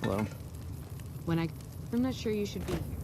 Hello. I'm not sure you should be here.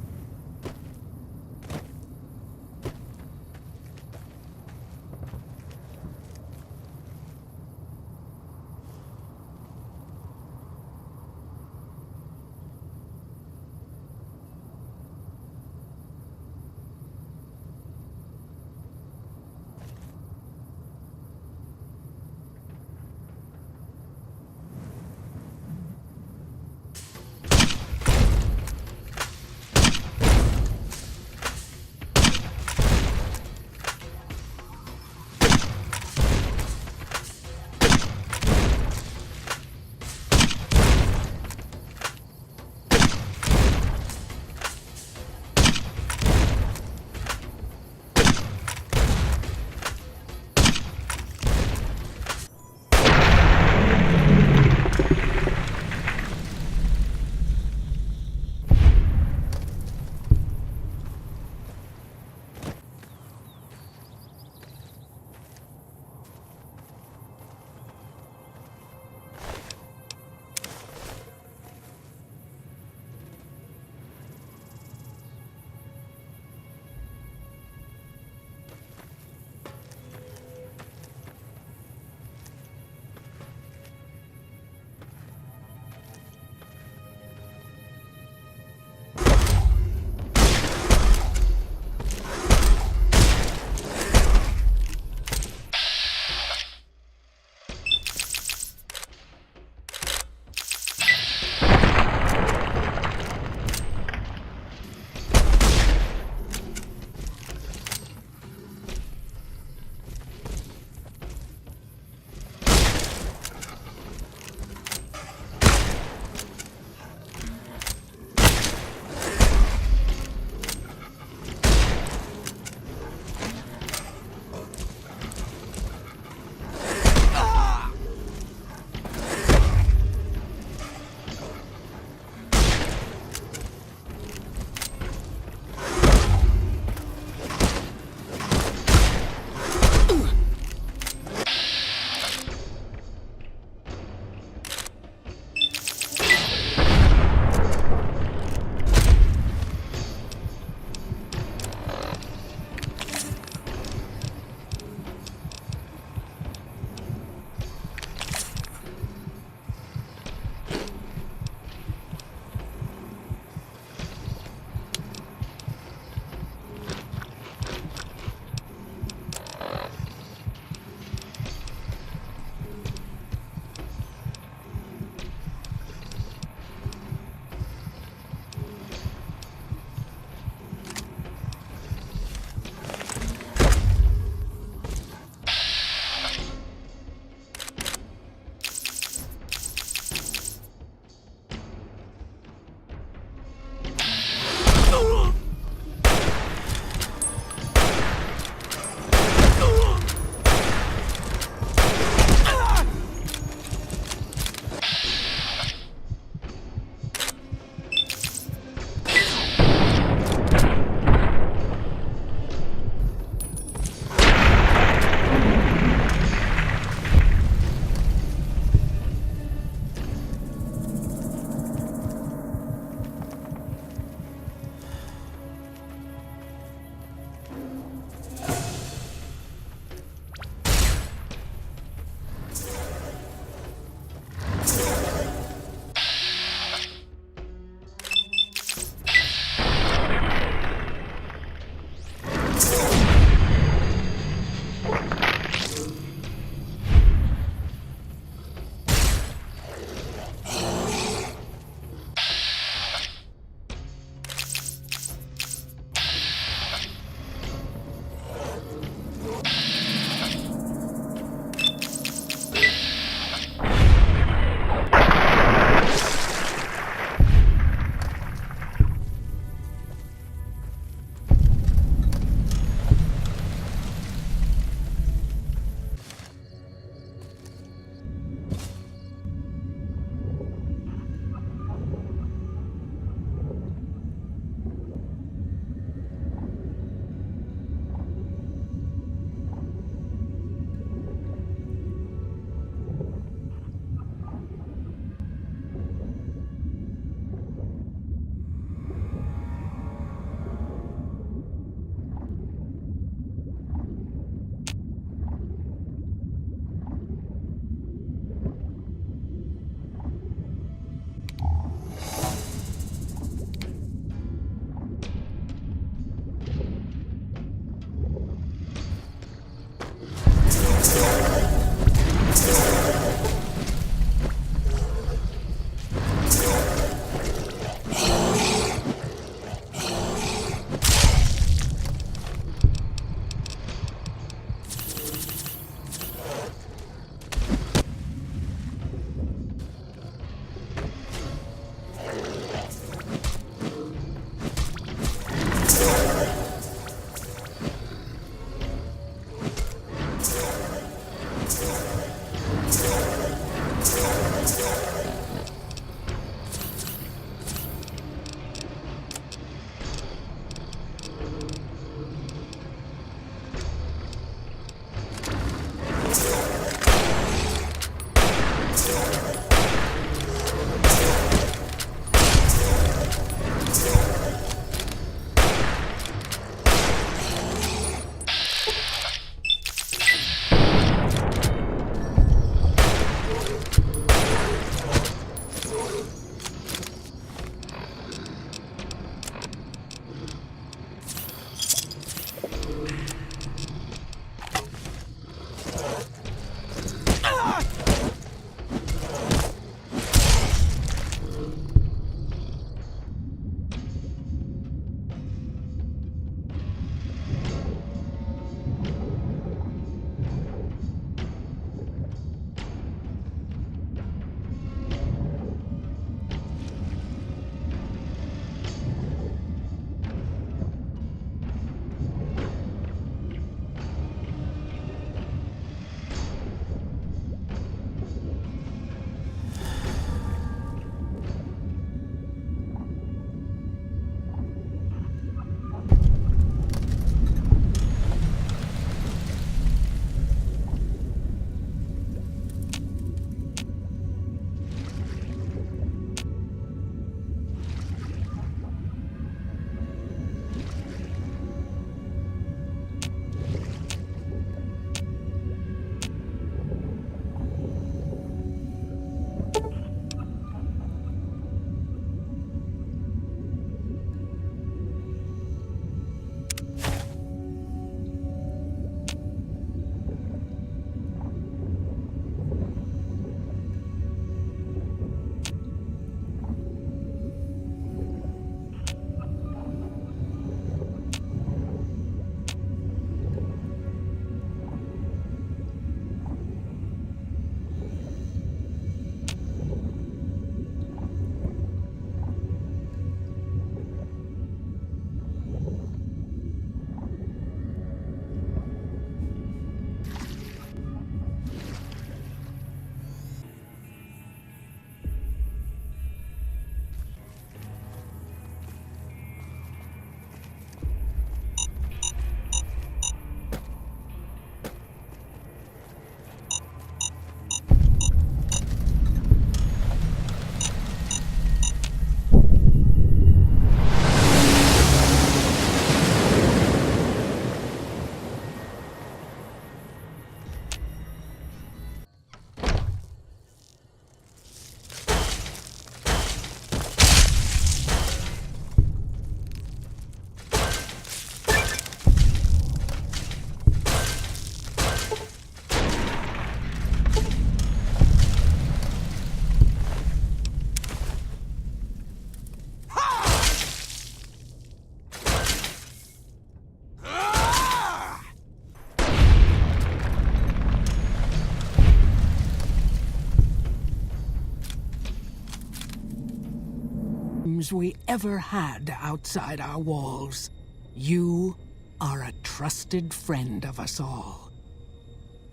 We ever had outside our walls. You are a trusted friend of us all.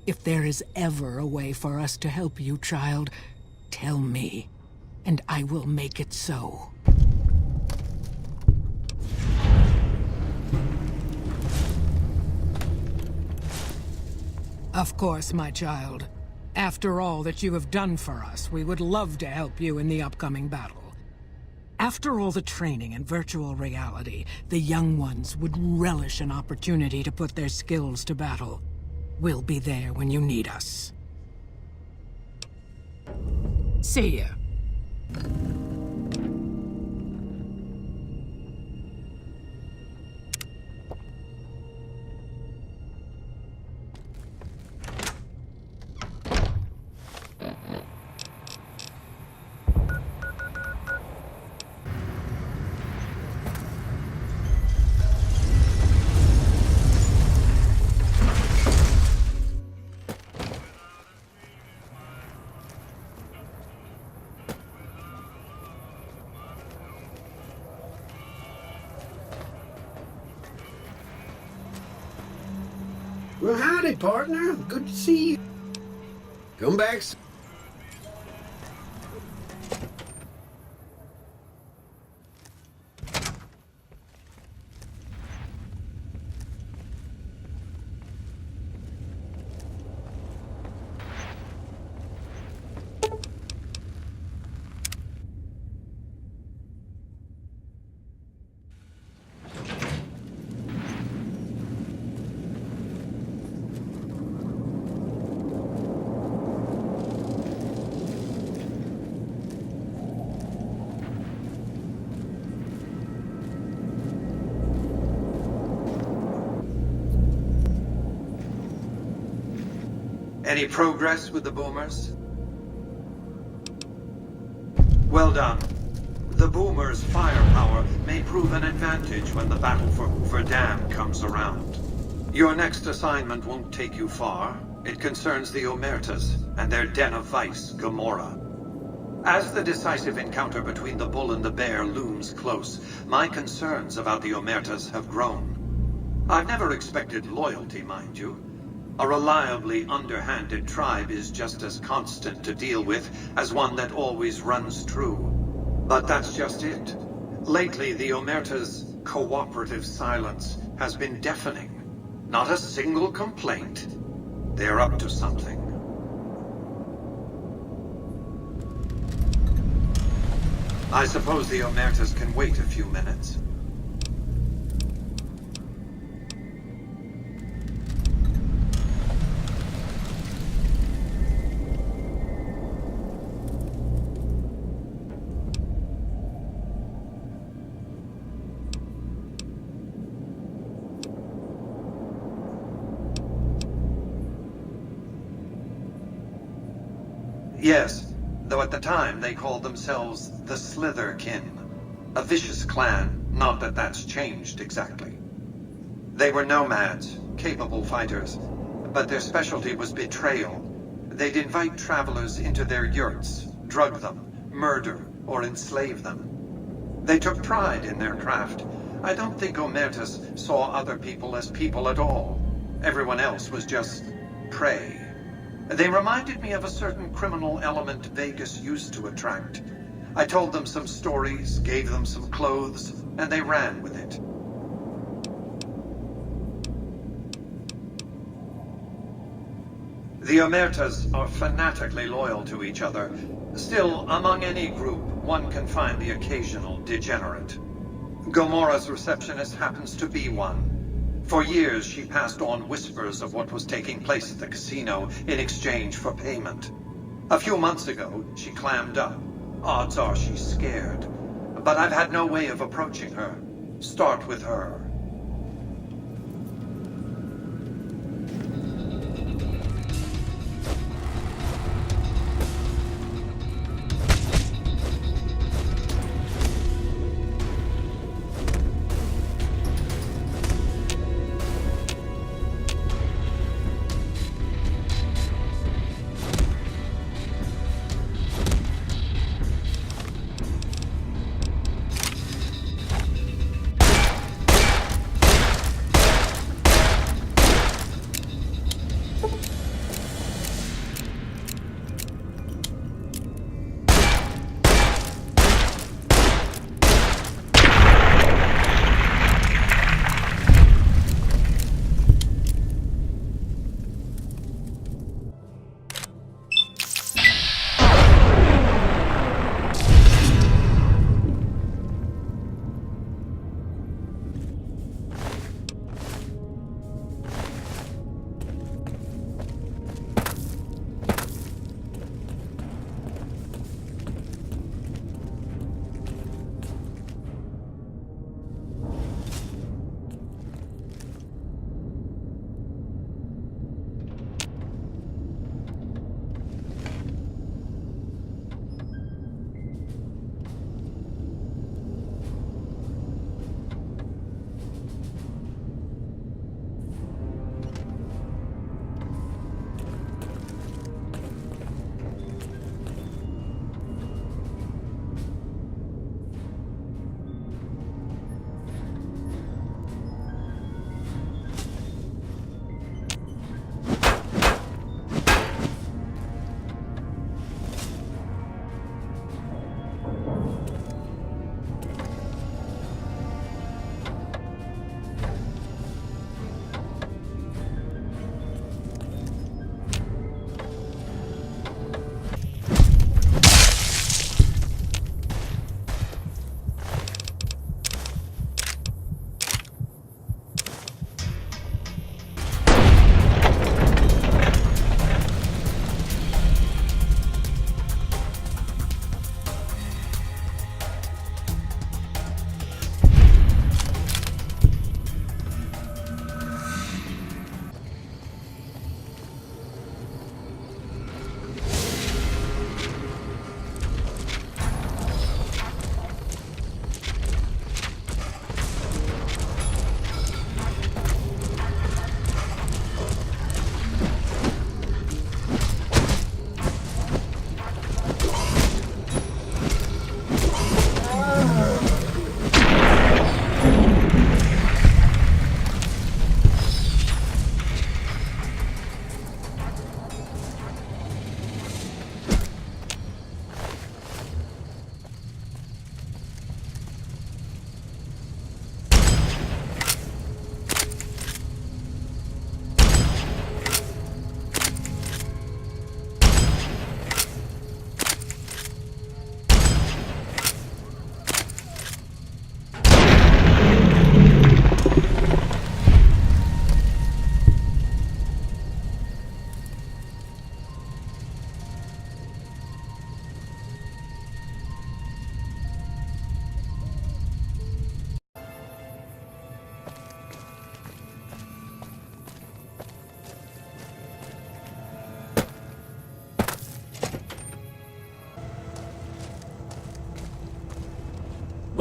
If there is ever a way for us to help you, child, tell me, and I will make it so. Of course, my child. After all that you have done for us, we would love to help you in the upcoming battle. After all the training in virtual reality, the young ones would relish an opportunity to put their skills to battle. We'll be there when you need us. See ya. Well, howdy, partner. Good to see you. Come back. Any progress with the boomers? Well done. The boomers' firepower may prove an advantage when the battle for Verdam comes around. Your next assignment won't take you far. It concerns the Omertas and their den of vice, Gomorrah. As the decisive encounter between the bull and the bear looms close, my concerns about the Omertas have grown. I've never expected loyalty, mind you. A reliably underhanded tribe is just as constant to deal with as one that always runs true. But that's just it. Lately, the Omerta's cooperative silence has been deafening. Not a single complaint. They're up to something. I suppose the Omertas can wait a few minutes. Yes, though at the time they called themselves the Slitherkin, a vicious clan, not that that's changed exactly. They were nomads, capable fighters, but their specialty was betrayal. They'd invite travelers into their yurts, drug them, murder, or enslave them. They took pride in their craft. I don't think Omertas saw other people as people at all. Everyone else was just prey. They reminded me of a certain criminal element Vegas used to attract. I told them some stories, gave them some clothes, and they ran with it. The Omertas are fanatically loyal to each other. Still, among any group, one can find the occasional degenerate. Gomorrah's receptionist happens to be one. For years, she passed on whispers of what was taking place at the casino in exchange for payment. A few months ago, she clammed up. Odds are she's scared. But I've had no way of approaching her. Start with her.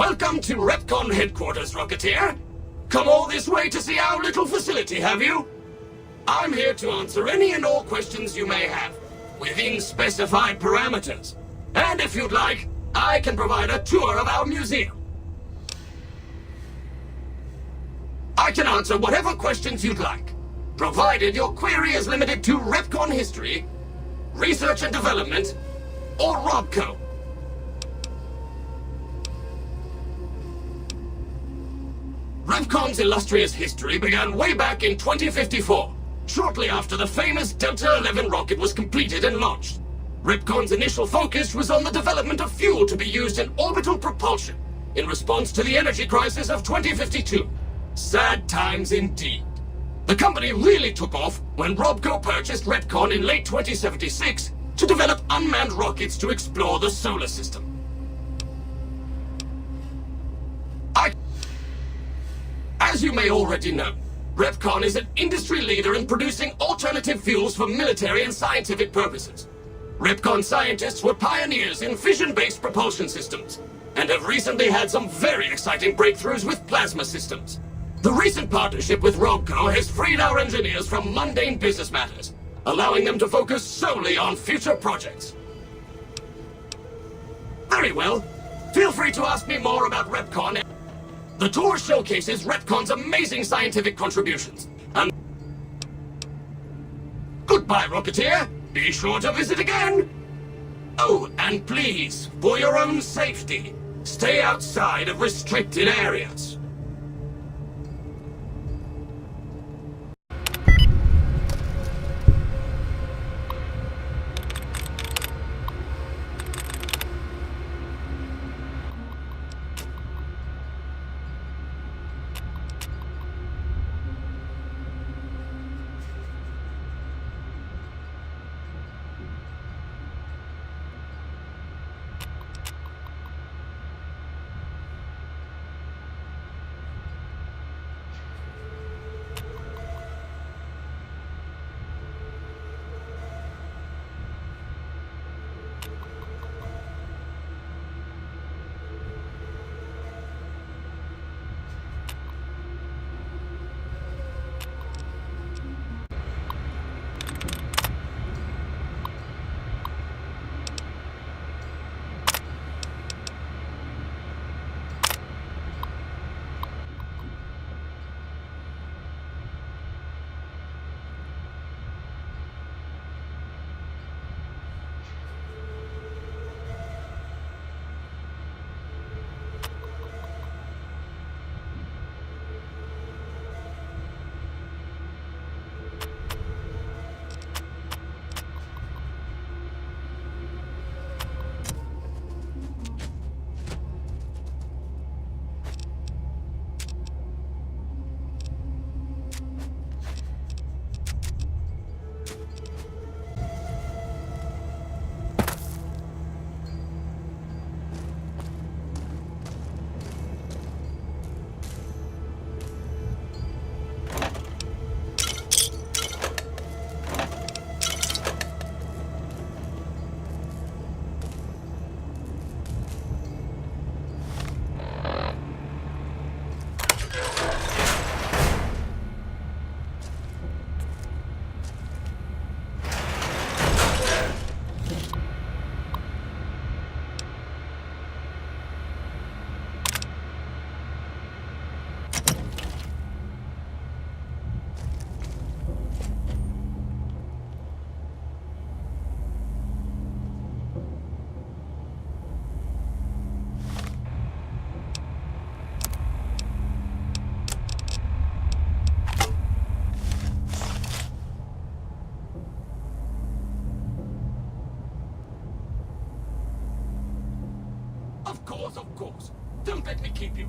Welcome to Repcon headquarters, Rocketeer. Come all this way to see our little facility, have you? I'm here to answer any and all questions you may have, within specified parameters. And if you'd like, I can provide a tour of our museum. I can answer whatever questions you'd like, provided your query is limited to Repcon history, research and development, or Robco. Repcon's illustrious history began way back in 2054, shortly after the famous Delta-11 rocket was completed and launched. Repcon's initial focus was on the development of fuel to be used in orbital propulsion, in response to the energy crisis of 2052. Sad times indeed. The company really took off when Robco purchased Repcon in late 2076 to develop unmanned rockets to explore the solar system. As you may already know, Repcon is an industry leader in producing alternative fuels for military and scientific purposes. Repcon scientists were pioneers in fission-based propulsion systems, and have recently had some very exciting breakthroughs with plasma systems. The recent partnership with Robco has freed our engineers from mundane business matters, allowing them to focus solely on future projects. Very well. Feel free to ask me more about Repcon. The tour showcases Repcon's amazing scientific contributions. And goodbye, Rocketeer. Be sure to visit again. Oh, and please, for your own safety, stay outside of restricted areas. Of course. Don't let me keep you.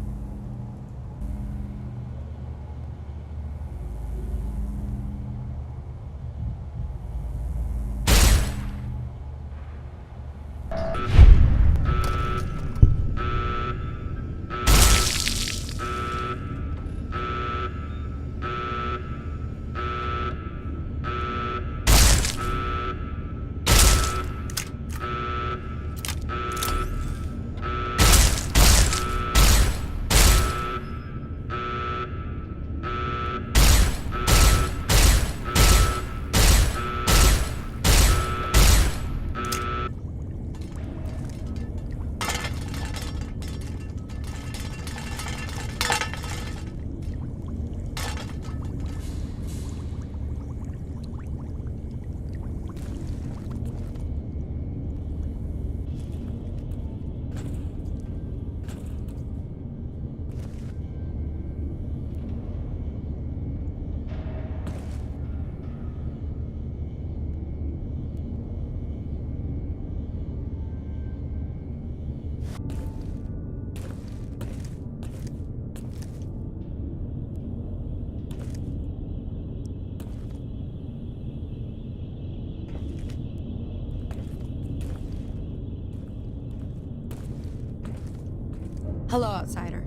Hello, outsider.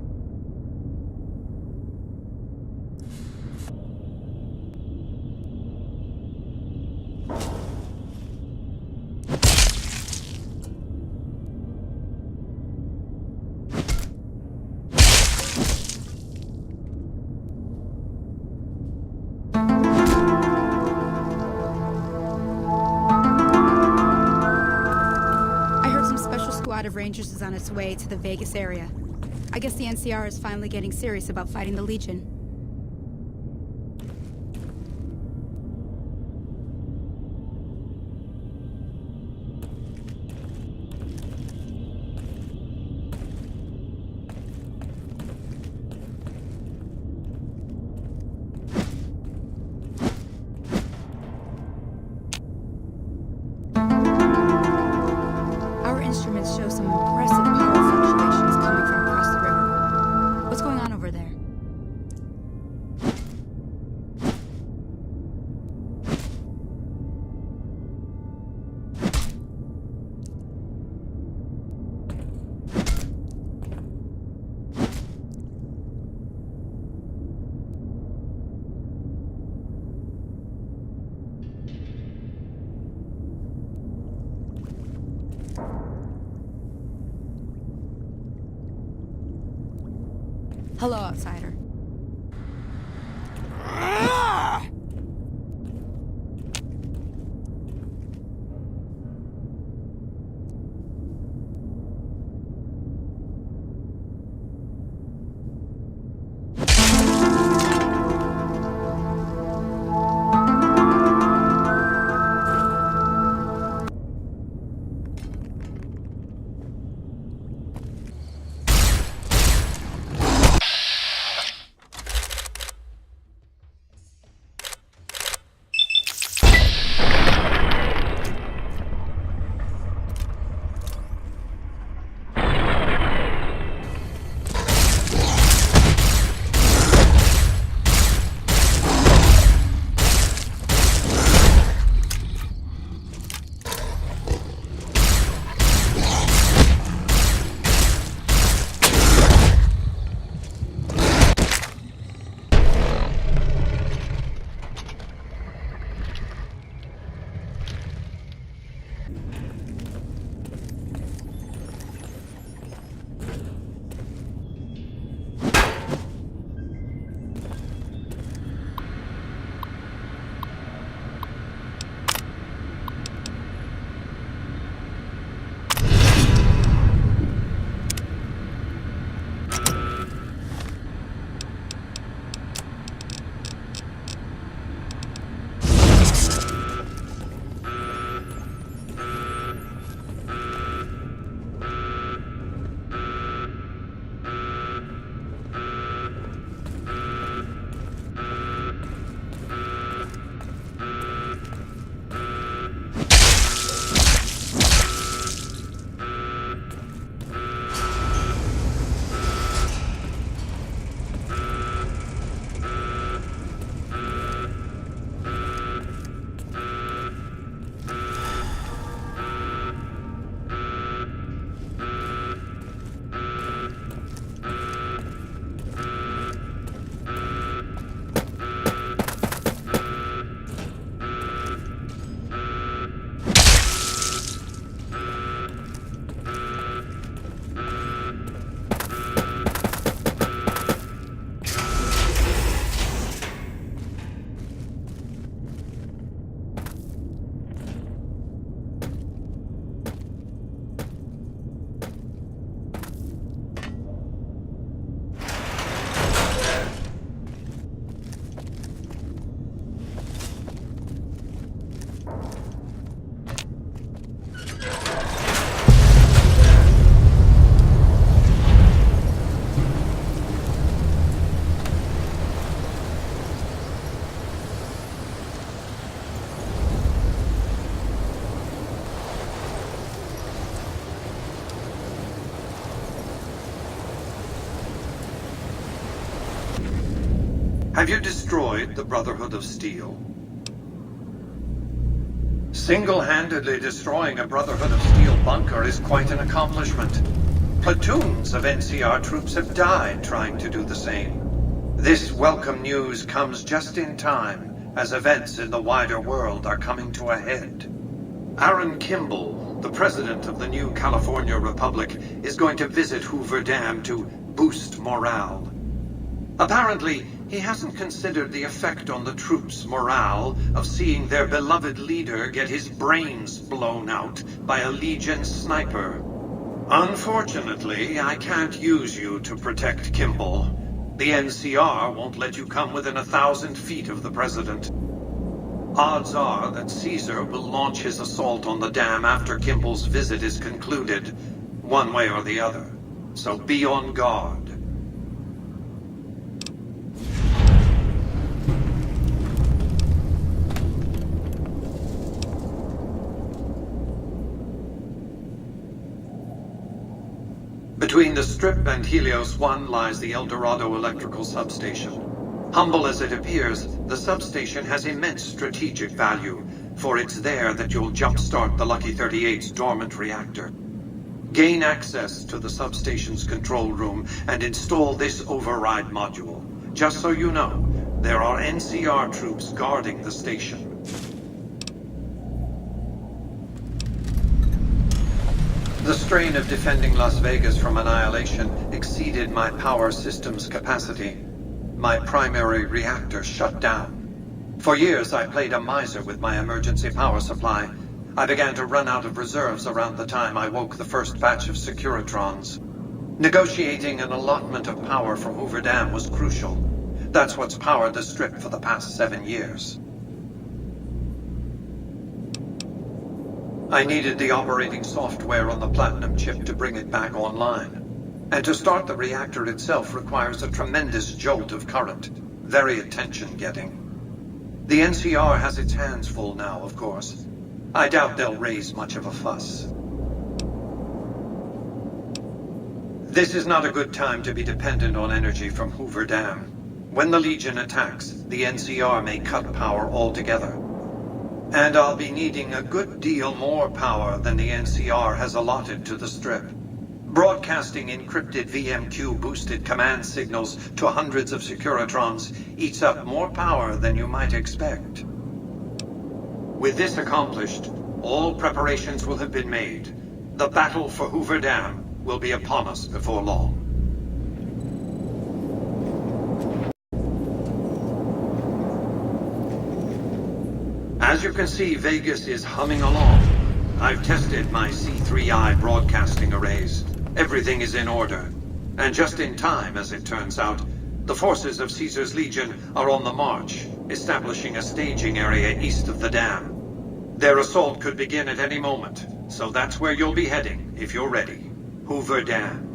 Of Rangers is on its way to the Vegas area. I guess the NCR is finally getting serious about fighting the Legion. Instruments show some impressive power fluctuations coming from across the river. What's going on over there? Hello, outsider. Have you destroyed the Brotherhood of Steel? Single-handedly destroying a Brotherhood of Steel bunker is quite an accomplishment. Platoons of NCR troops have died trying to do the same. This welcome news comes just in time, as events in the wider world are coming to a head. Aaron Kimball, the president of the new California Republic, is going to visit Hoover Dam to boost morale. Apparently, he hasn't considered the effect on the troops' morale of seeing their beloved leader get his brains blown out by a Legion sniper. Unfortunately, I can't use you to protect Kimball. The NCR won't let you come within 1,000 feet of the president. Odds are that Caesar will launch his assault on the dam after Kimball's visit is concluded, one way or the other. So be on guard. Between the Strip and Helios 1 lies the El Dorado electrical substation. Humble as it appears, the substation has immense strategic value, for it's there that you'll jumpstart the Lucky 38's dormant reactor. Gain access to the substation's control room and install this override module. Just so you know, there are NCR troops guarding the station. The strain of defending Las Vegas from annihilation exceeded my power system's capacity. My primary reactor shut down. For years, I played a miser with my emergency power supply. I began to run out of reserves around the time I woke the first batch of Securitrons. Negotiating an allotment of power for Hoover Dam was crucial. That's what's powered the Strip for the past 7 years. I needed the operating software on the Platinum chip to bring it back online. And to start the reactor itself requires a tremendous jolt of current. Very attention-getting. The NCR has its hands full now, of course. I doubt they'll raise much of a fuss. This is not a good time to be dependent on energy from Hoover Dam. When the Legion attacks, the NCR may cut power altogether. And I'll be needing a good deal more power than the NCR has allotted to the Strip. Broadcasting encrypted VMQ-boosted command signals to hundreds of Securitrons eats up more power than you might expect. With this accomplished, all preparations will have been made. The battle for Hoover Dam will be upon us before long. As you can see, Vegas is humming along. I've tested my C3I broadcasting arrays. Everything is in order. And just in time, as it turns out, the forces of Caesar's Legion are on the march, establishing a staging area east of the dam. Their assault could begin at any moment, so that's where you'll be heading, if you're ready. Hoover Dam.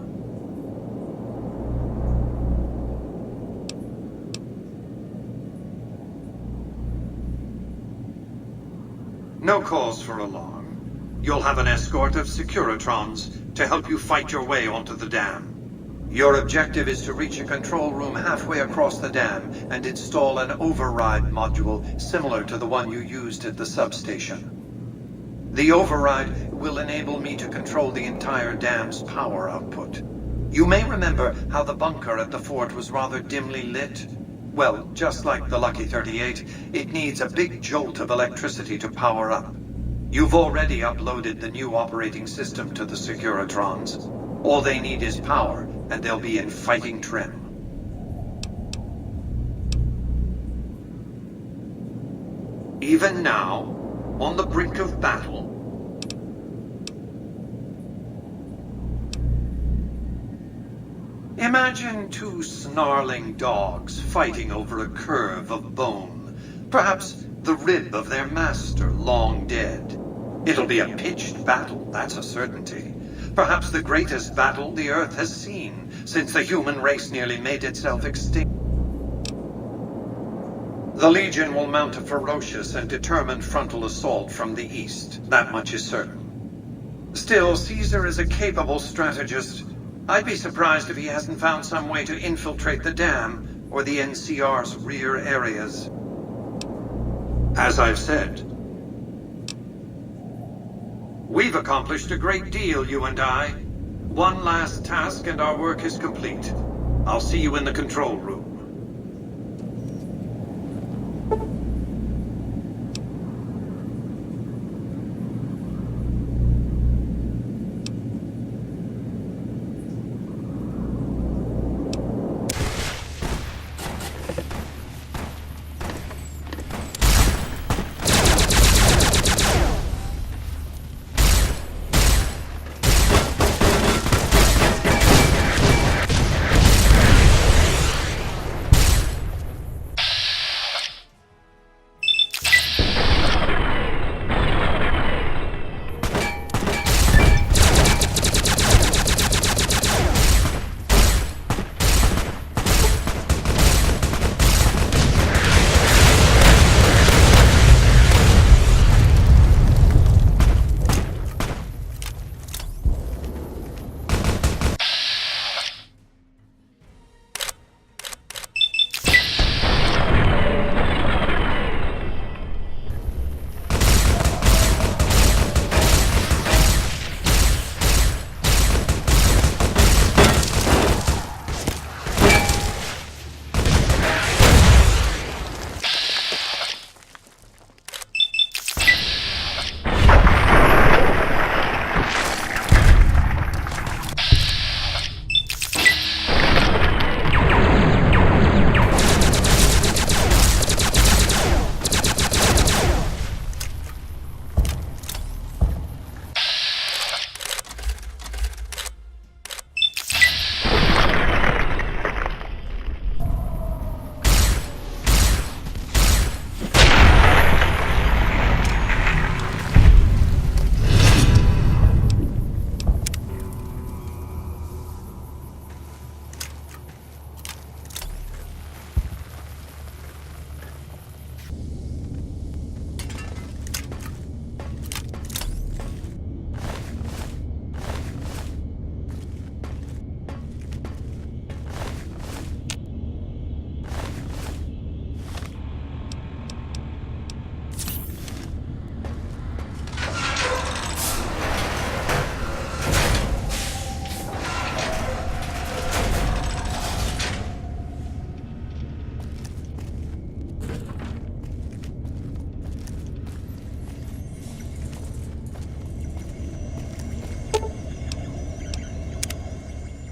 No cause for alarm. You'll have an escort of Securitrons to help you fight your way onto the dam. Your objective is to reach a control room halfway across the dam and install an override module similar to the one you used at the substation. The override will enable me to control the entire dam's power output. You may remember how the bunker at the fort was rather dimly lit. Well, just like the Lucky 38, it needs a big jolt of electricity to power up. You've already uploaded the new operating system to the Securitrons. All they need is power, and they'll be in fighting trim. Even now, on the brink of battle, imagine two snarling dogs fighting over a curve of bone, perhaps the rib of their master long dead. It'll be a pitched battle, that's a certainty. Perhaps the greatest battle the Earth has seen since the human race nearly made itself extinct. The Legion will mount a ferocious and determined frontal assault from the east, that much is certain. Still, Caesar is a capable strategist. I'd be surprised if he hasn't found some way to infiltrate the dam or the NCR's rear areas. As I've said, we've accomplished a great deal, you and I. One last task and our work is complete. I'll see you in the control room.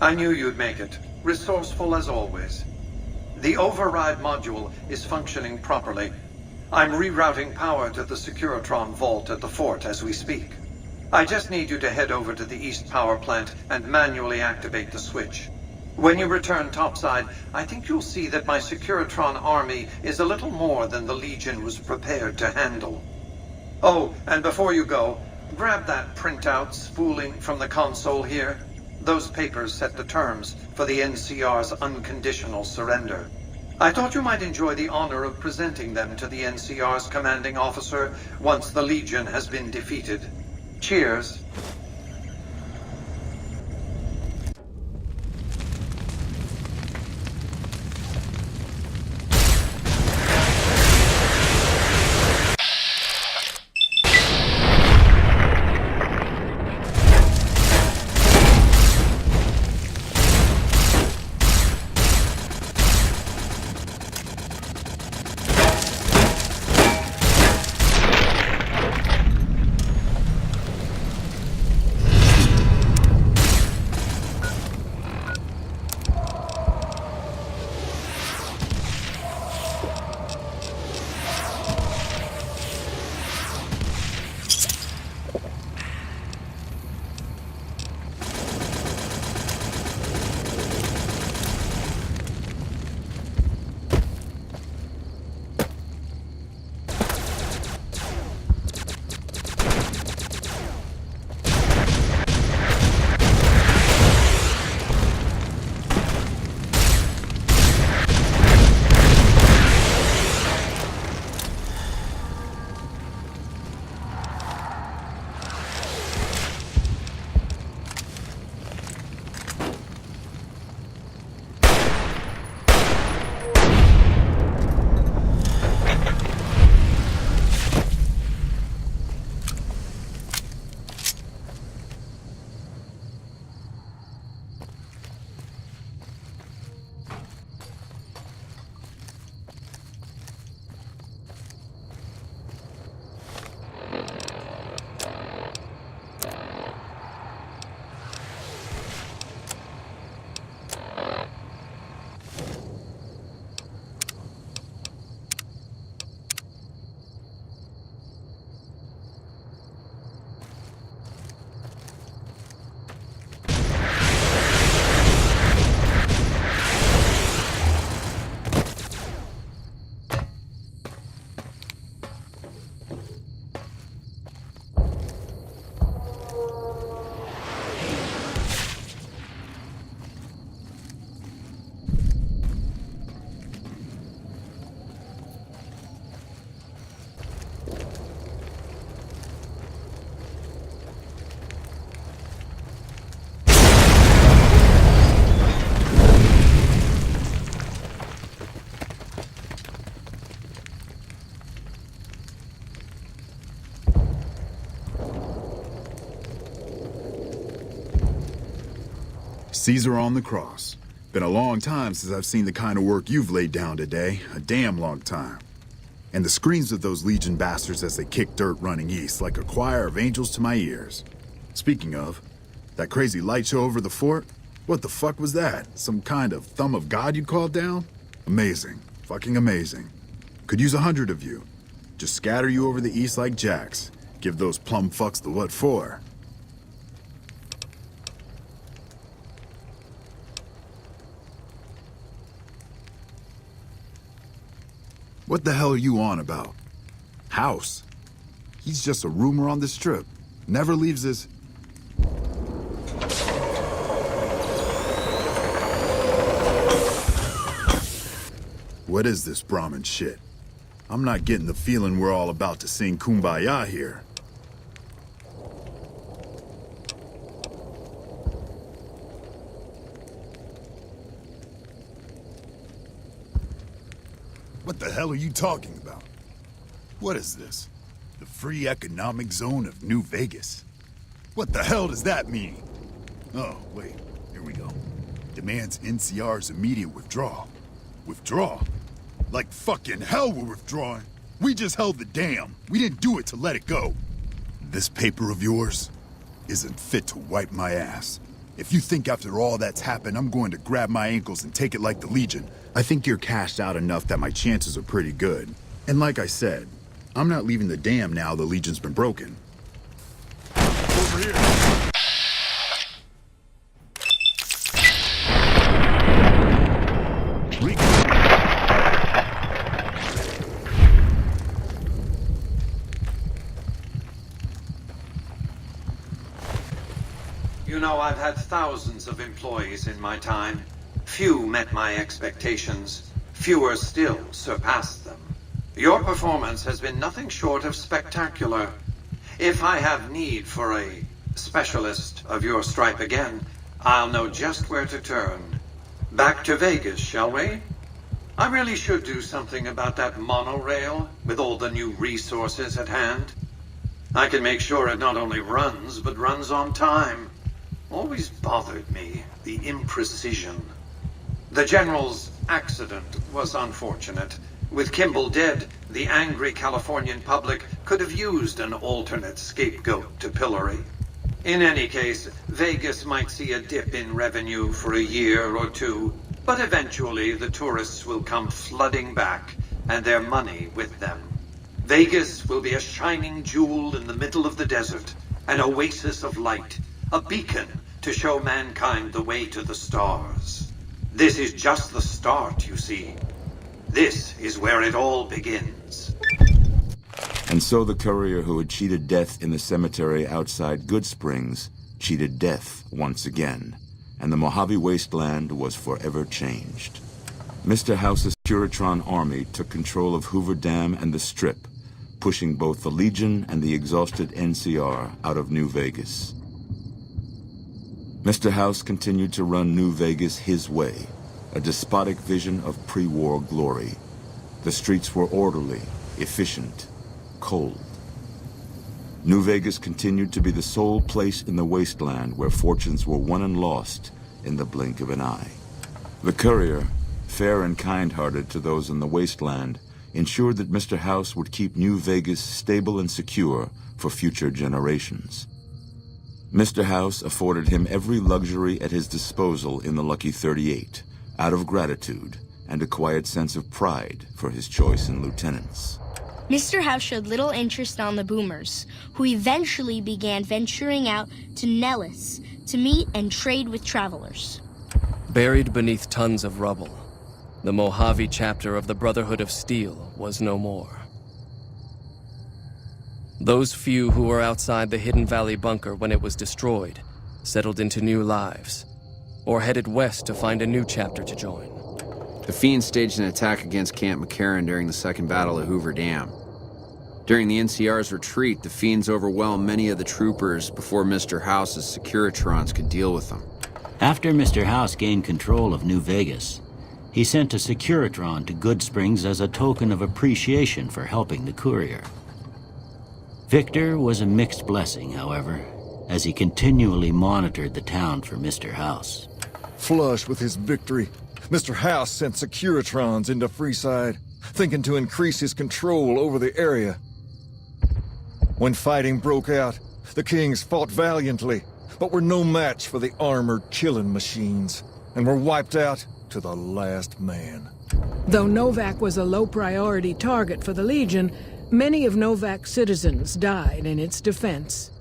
I knew you'd make it. Resourceful as always. The override module is functioning properly. I'm rerouting power to the Securitron vault at the fort as we speak. I just need you to head over to the East Power Plant and manually activate the switch. When you return topside, I think you'll see that my Securitron army is a little more than the Legion was prepared to handle. Oh, and before you go, grab that printout spooling from the console here. Those papers set the terms for the NCR's unconditional surrender. I thought you might enjoy the honor of presenting them to the NCR's commanding officer once the Legion has been defeated. Cheers. Caesar on the cross. Been a long time since I've seen the kind of work you've laid down today. A damn long time. And the screams of those Legion bastards as they kick dirt running east like a choir of angels to my ears. Speaking of, that crazy light show over the fort? What the fuck was that? Some kind of thumb of God you'd called down? Amazing. Fucking amazing. Could use 100 of you. Just scatter you over the east like jacks. Give those plum fucks the what for. What the hell are you on about? House? He's just a rumor on this trip. Never leaves his... What is this Brahmin shit? I'm not getting the feeling we're all about to sing Kumbaya here. What the hell are you talking about? What is this? The free economic zone of New Vegas? What the hell does that mean? Oh, wait, here we go. Demands NCR's immediate withdrawal. Withdraw? Like fucking hell we're withdrawing. We just held the dam. We didn't do it to let it go. This paper of yours isn't fit to wipe my ass. If you think after all that's happened, I'm going to grab my ankles and take it like the Legion, I think you're cashed out enough that my chances are pretty good. And like I said, I'm not leaving the dam now the Legion's been broken. Over here. You know, I've had thousands of employees in my time. Few met my expectations. Fewer still surpassed them. Your performance has been nothing short of spectacular. If I have need for a specialist of your stripe again, I'll know just where to turn. Back to Vegas, shall we? I really should do something about that monorail with all the new resources at hand. I can make sure it not only runs, but runs on time. Always bothered me, the imprecision. The General's accident was unfortunate. With Kimball dead, the angry Californian public could have used an alternate scapegoat to pillory. In any case, Vegas might see a dip in revenue for a year or two, but eventually the tourists will come flooding back, and their money with them. Vegas will be a shining jewel in the middle of the desert, an oasis of light, a beacon to show mankind the way to the stars. This is just the start, you see. This is where it all begins. And so the courier who had cheated death in the cemetery outside Good Springs cheated death once again, and the Mojave Wasteland was forever changed. Mr. House's Curatron army took control of Hoover Dam and the Strip, pushing both the Legion and the exhausted NCR out of New Vegas. Mr. House continued to run New Vegas his way, a despotic vision of pre-war glory. The streets were orderly, efficient, cold. New Vegas continued to be the sole place in the wasteland where fortunes were won and lost in the blink of an eye. The courier, fair and kind-hearted to those in the wasteland, ensured that Mr. House would keep New Vegas stable and secure for future generations. Mr. House afforded him every luxury at his disposal in the Lucky 38, out of gratitude and a quiet sense of pride for his choice in lieutenants. Mr. House showed little interest on the boomers, who eventually began venturing out to Nellis to meet and trade with travelers. Buried beneath tons of rubble, the Mojave chapter of the Brotherhood of Steel was no more. Those few who were outside the Hidden Valley bunker when it was destroyed settled into new lives, or headed west to find a new chapter to join. The Fiends staged an attack against Camp McCarran during the Second Battle of Hoover Dam. During the NCR's retreat, the Fiends overwhelmed many of the troopers before Mr. House's Securitrons could deal with them. After Mr. House gained control of New Vegas, he sent a Securitron to Good Springs as a token of appreciation for helping the courier. Victor was a mixed blessing, however, as he continually monitored the town for Mr. House. Flush with his victory, Mr. House sent Securitrons into Freeside, thinking to increase his control over the area. When fighting broke out, the Kings fought valiantly, but were no match for the armored killing machines, and were wiped out to the last man. Though Novak was a low-priority target for the Legion, many of Novak's citizens died in its defense.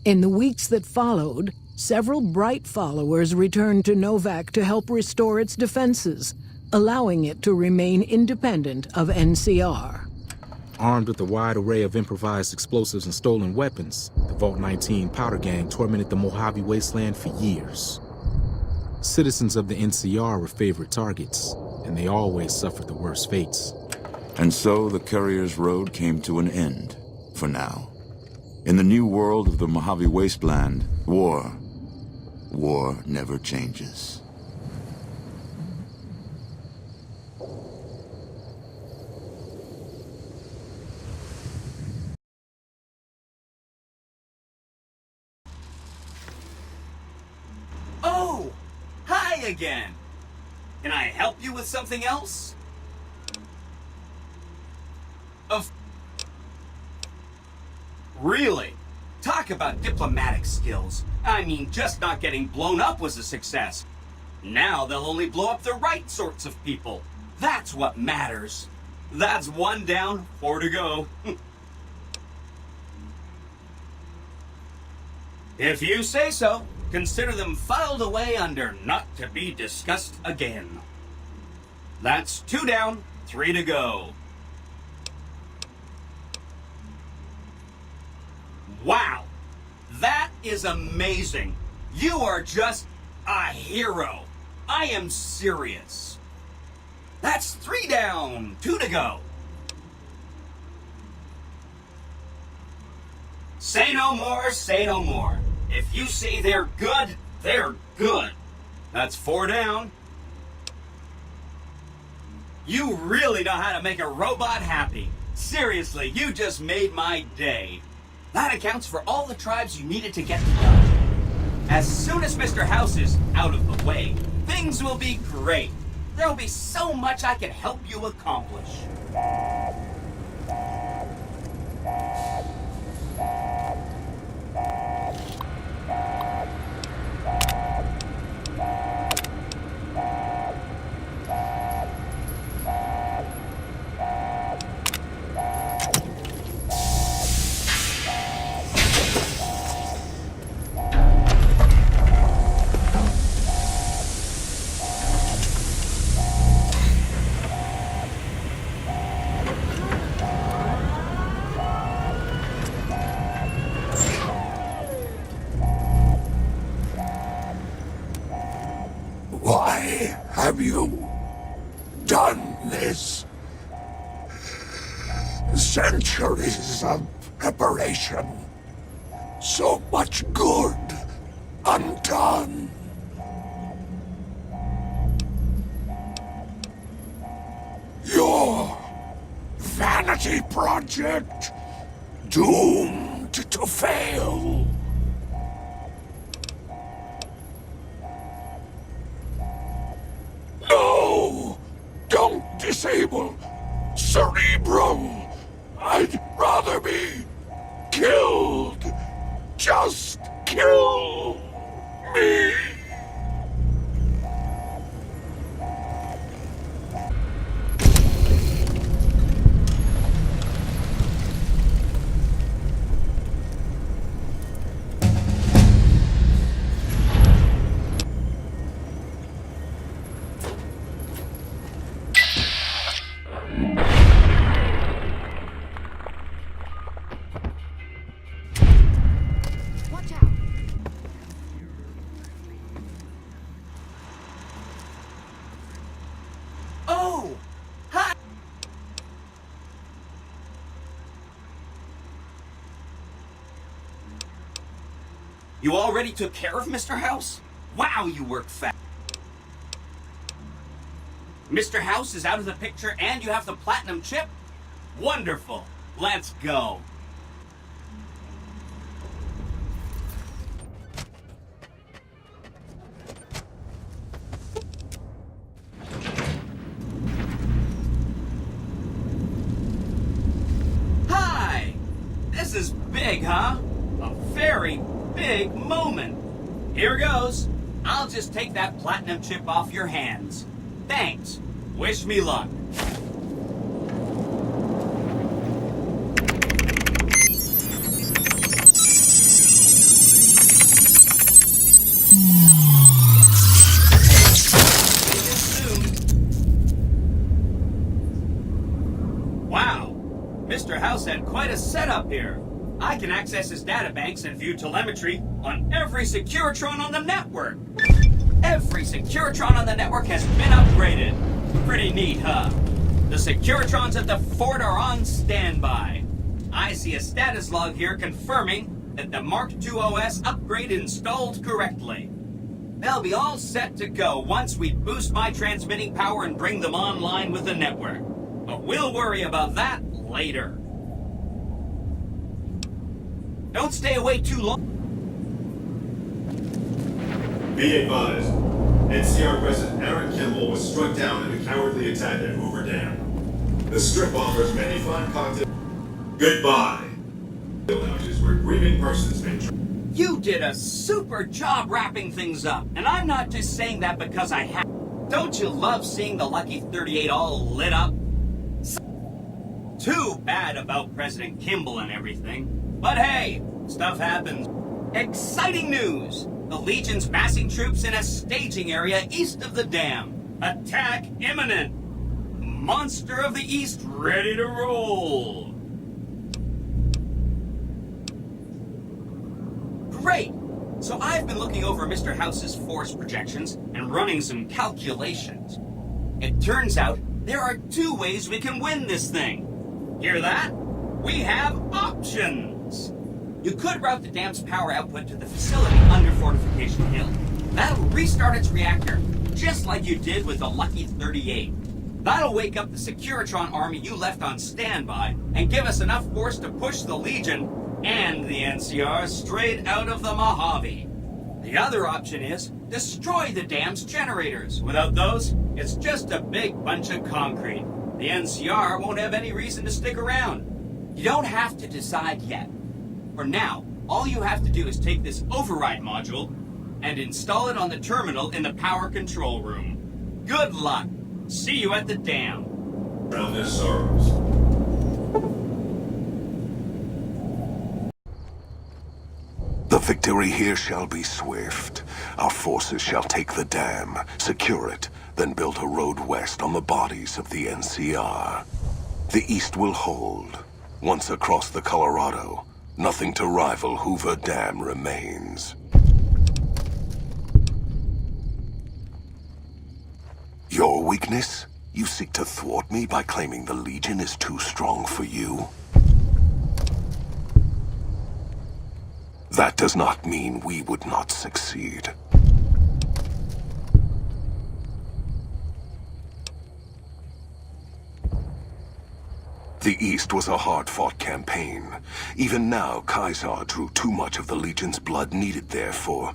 In the weeks that followed, several bright followers returned to Novak to help restore its defenses, allowing it to remain independent of NCR. Armed with a wide array of improvised explosives and stolen weapons, the Vault 19 Powder Gang tormented the Mojave Wasteland for years. Citizens of the NCR were favorite targets, and they always suffered the worst fates. And so the Courier's road came to an end, for now. In the new world of the Mojave Wasteland, war never changes. Oh! Hi again! Can I help you with something else? Really? Talk about diplomatic skills. I mean, just not getting blown up was a success. Now they'll only blow up the right sorts of people. That's what matters. That's 1 down, 4 to go. If you say so, consider them filed away under not to be discussed again. That's 2 down, 3 to go. Wow! That is amazing! You are just a hero! I am serious. That's 3 down, 2 to go. Say no more, say no more. If you say they're good, they're good. That's 4 down. You really know how to make a robot happy. Seriously, you just made my day. That accounts for all the tribes you needed to get done. As soon as Mr. House is out of the way, things will be great. There'll be so much I can help you accomplish. Why have you done this? Centuries of preparation. So much good undone. Your vanity project doomed to fail. No! Don't disable Cerebro! I'd rather be killed. Just kill me. You already took care of Mr. House? Wow, you work fast. Mr. House is out of the picture and you have the platinum chip? Wonderful. Let's go. big, huh? A very big moment. Here goes. I'll just take that platinum chip off your hands. Thanks. Wish me luck. Wow. Mr. House had quite a setup here. I can access his databanks and view telemetry on every Securitron on the network. Every Securitron on the network has been upgraded. Pretty neat, huh? The Securitrons at the fort are on standby. I see a status log here confirming that the Mark II OS upgrade installed correctly. They'll be all set to go once we boost my transmitting power and bring them online with the network. But we'll worry about that later. Don't stay away too long. Be advised, NCR President Aaron Kimball was struck down in a cowardly attack at Hoover Dam. The strip offers many fine cocktails. Goodbye. Lounges where grieving persons may. You did a super job wrapping things up, and I'm not just saying that because I have. Don't you love seeing the Lucky 38 all lit up? Too bad about President Kimball and everything. But hey, stuff happens. Exciting news! The Legion's massing troops in a staging area east of the dam. Attack imminent! Monster of the East ready to roll! Great! So I've been looking over Mr. House's force projections and running some calculations. It turns out there are two ways we can win this thing. Hear that? We have options! You could route the dam's power output to the facility under Fortification Hill. That'll restart its reactor, just like you did with the Lucky 38. That'll wake up the Securitron army you left on standby and give us enough force to push the Legion and the NCR straight out of the Mojave. The other option is destroy the dam's generators. Without those, it's just a big bunch of concrete. The NCR won't have any reason to stick around. You don't have to decide yet. For now, all you have to do is take this override module and install it on the terminal in the power control room. Good luck. See you at the dam. Drown their sorrows. The victory here shall be swift. Our forces shall take the dam, secure it, then build a road west on the bodies of the NCR. The East will hold. Once across the Colorado, nothing to rival Hoover Dam remains. Your weakness? You seek to thwart me by claiming the Legion is too strong for you? That does not mean we would not succeed. The East was a hard-fought campaign. Even now, Kaisar drew too much of the Legion's blood needed there for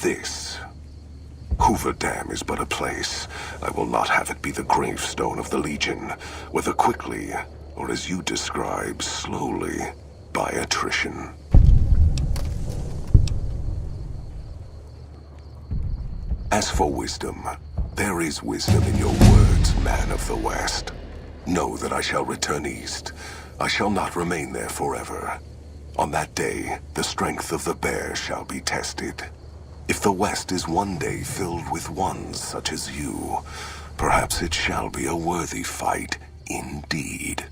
this. Hoover Dam is but a place. I will not have it be the gravestone of the Legion, whether quickly, or as you describe, slowly, by attrition. As for wisdom, there is wisdom in your words, man of the West. Know that I shall return east. I shall not remain there forever. On that day, the strength of the bear shall be tested. If the West is one day filled with ones such as you, perhaps it shall be a worthy fight indeed.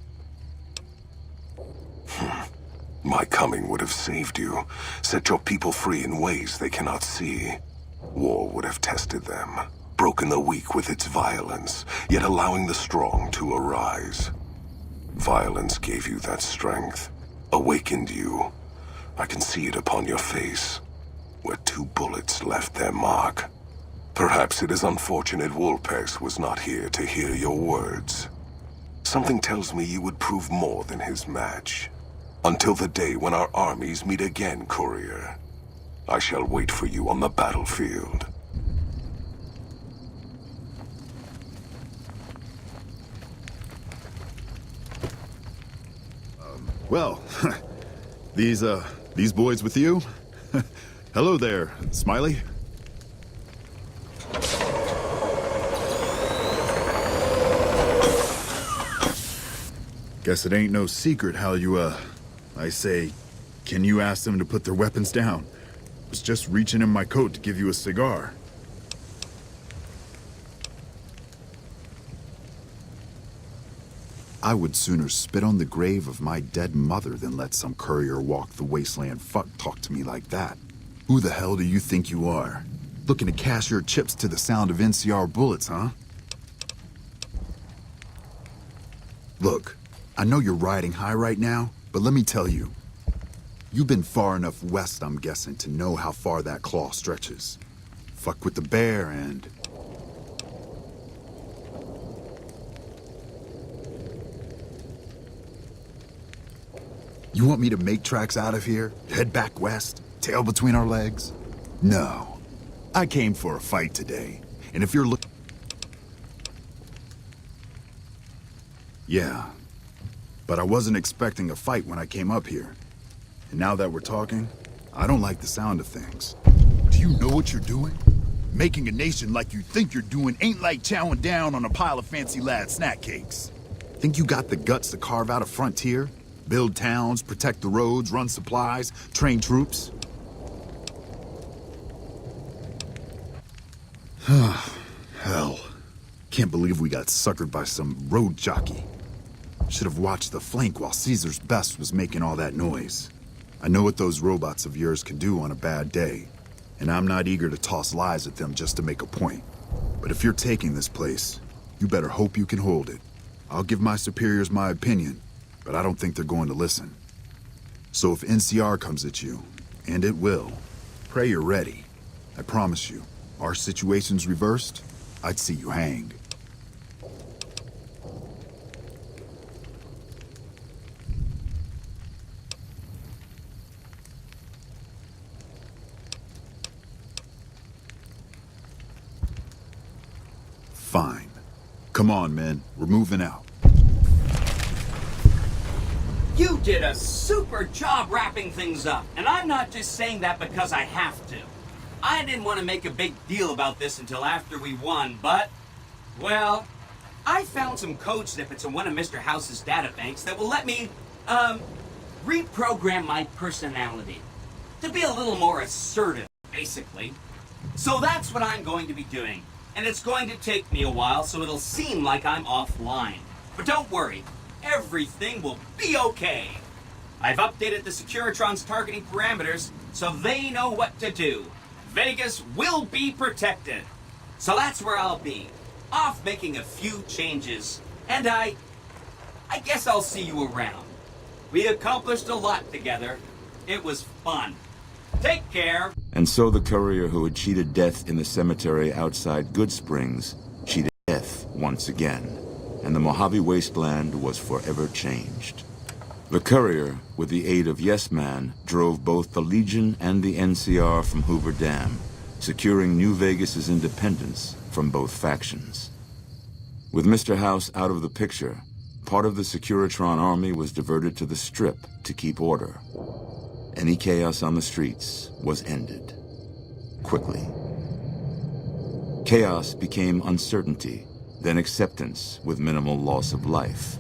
My coming would have saved you, set your people free in ways they cannot see. War would have tested them, broken the weak with its violence, yet allowing the strong to arise. Violence gave you that strength, awakened you. I can see it upon your face, where 2 bullets left their mark. Perhaps it is unfortunate Wolpex was not here to hear your words. Something tells me you would prove more than his match. Until the day when our armies meet again, Courier. I shall wait for you on the battlefield. Well, These boys with you? Hello there, Smiley. Guess it ain't no secret how you, I say, can you ask them to put their weapons down? Was just reaching in my coat to give you a cigar. I would sooner spit on the grave of my dead mother than let some courier walk the wasteland fuck talk to me like that. Who the hell do you think you are? Looking to cash your chips to the sound of NCR bullets, huh? Look, I know you're riding high right now, but let me tell you. You've been far enough west, I'm guessing, to know how far that claw stretches. Fuck with the bear and... You want me to make tracks out of here? Head back west? Tail between our legs? No. I came for a fight today, and if you're looking... Yeah, but I wasn't expecting a fight when I came up here. And now that we're talking, I don't like the sound of things. Do you know what you're doing? Making a nation like you think you're doing ain't like chowing down on a pile of fancy lad snack cakes. Think you got the guts to carve out a frontier? Build towns, protect the roads, run supplies, train troops? Hell. Can't believe we got suckered by some road jockey. Should have watched the flank while Caesar's best was making all that noise. I know what those robots of yours can do on a bad day, and I'm not eager to toss lies at them just to make a point. But if you're taking this place, you better hope you can hold it. I'll give my superiors my opinion, but I don't think they're going to listen. So if NCR comes at you, and it will, pray you're ready. I promise you, our situation's reversed, I'd see you hanged. Fine. Come on, men. We're moving out. You did a super job wrapping things up, and I'm not just saying that because I have to. I didn't want to make a big deal about this until after we won, but, well, I found some code snippets in one of Mr. House's databanks that will let me, reprogram my personality to be a little more assertive, basically. So that's what I'm going to be doing. And it's going to take me a while, so it'll seem like I'm offline. But don't worry, everything will be okay. I've updated the Securitron's targeting parameters, so they know what to do. Vegas will be protected. So that's where I'll be, off making a few changes. And I guess I'll see you around. We accomplished a lot together. It was fun. Take care. And so the courier who had cheated death in the cemetery outside Goodsprings cheated death once again, and the Mojave Wasteland was forever changed. The courier, with the aid of YesMan, drove both the Legion and the NCR from Hoover Dam, securing New Vegas's independence from both factions. With Mr. House out of the picture, part of the Securitron army was diverted to the Strip to keep order. Any chaos on the streets was ended. Quickly. Chaos became uncertainty, then acceptance with minimal loss of life.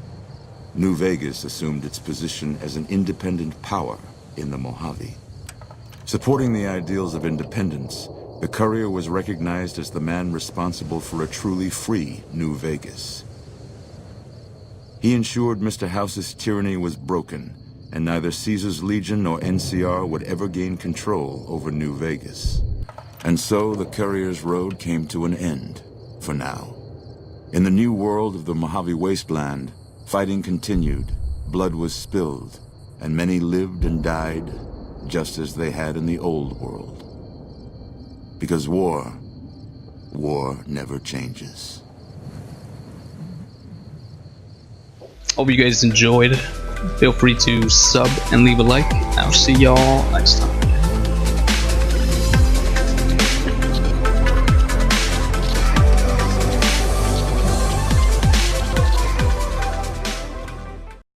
New Vegas assumed its position as an independent power in the Mojave. Supporting the ideals of independence, the courier was recognized as the man responsible for a truly free New Vegas. He ensured Mr. House's tyranny was broken, and neither Caesar's Legion nor NCR would ever gain control over New Vegas. And so the courier's road came to an end, for now. In the new world of the Mojave Wasteland, fighting continued, blood was spilled, and many lived and died just as they had in the old world. Because war never changes. Hope you guys enjoyed. Feel free to sub and leave a like. I'll see y'all next time.